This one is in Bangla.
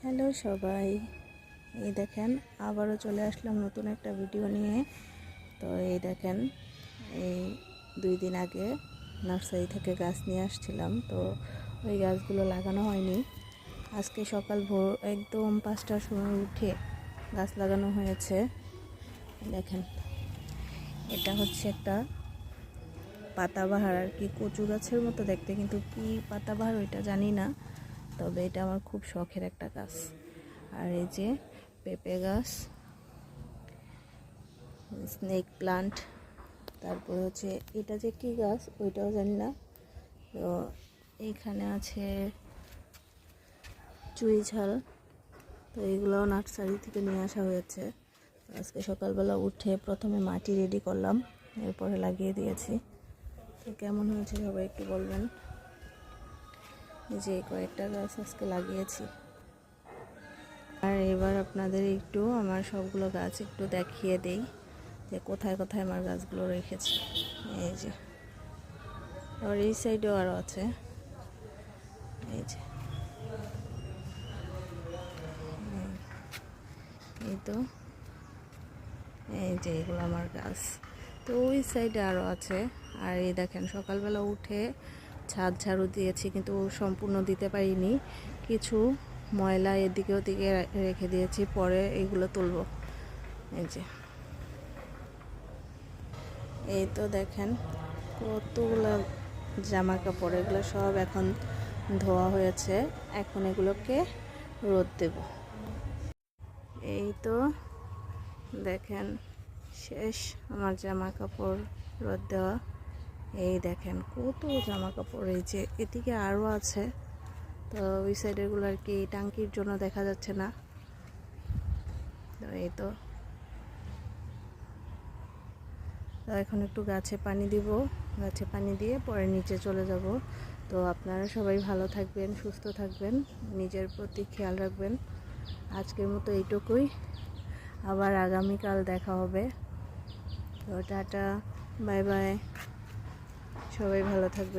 হ্যালো সবাই, এই দেখেন আবারও চলে আসলাম নতুন একটা ভিডিও নিয়ে। তো এই দেখেন, এই 2 দিন আগে নার্সারি থেকে গাছ নিয়ে আসছিলাম, তো ওই গাছগুলো লাগানো হয়নি। আজকে সকাল ভোর একদম 5টার সময় উঠে গাছ লাগানো হয়েছে। দেখেন, এটা হচ্ছে একটা পাতাবাহার আর কি, কচু গাছের মতো দেখতে, কিন্তু কি পাতাবাহার ওইটা জানি না, তবে এটা আমার খুব শখের একটা গাছ। আর এই যে পেঁপে গাছ, স্নেক প্লান্ট, তারপর হচ্ছে এটা যে কি গাছ ওইটাও জানি না। তো এইখানে আছে চুই ঝাল, তো এগুলোও নার্সারি থেকে নিয়ে আসা হয়েছে। আজকে সকালবেলা উঠে প্রথমে মাটি রেডি করলাম, এরপরে লাগিয়ে দিয়েছি। তো কেমন হয়েছে সবাই একটু বলবেন। এই যে কয়েকটা গাছ আজকে লাগিয়েছি। আর এবার আপনাদের একটু আমার সবগুলো গাছ একটু দেখিয়ে দেই যে কোথায় কোথায় আমার গাছগুলো রেখেছি। এই যে, আর এই সাইডেও আরও আছে। এই যে, এই তো, এই যে এগুলো আমার গাছ। তো ওই সাইডে আরও আছে। আর এই দেখেন, সকালবেলা উঠে ছাদ ঝাড়ু দিয়েছি, কিন্তু সম্পূর্ণ দিতে পারিনি, কিছু ময়লা এদিকে ওদিকে রেখে দিয়েছি, পরে এইগুলো তুলব। এই যে, এই তো দেখেন কতগুলো জামা কাপড়, এগুলো সব এখন ধোয়া হয়েছে, এখন এগুলোকে রোদ দেব। এই তো দেখেন, শেষ আমার জামা কাপড় রোদ দেওয়া। এই দেখেন কত জামা কাপড়, এই যে এদিকে আরও আছে। তো ওই সাইডেরগুলো আর কি টাঙ্কির জন্য দেখা যাচ্ছে না। তো এই তো এখন একটু গাছে পানি দিব, গাছে পানি দিয়ে পরে নিচে চলে যাব। তো আপনারা সবাই ভালো থাকবেন, সুস্থ থাকবেন, নিজের প্রতি খেয়াল রাখবেন। আজকের মতো এইটুকুই, আবার আগামীকাল দেখা হবে। তো টাটা, বাই বাই, সবাই ভালো থাকবেন।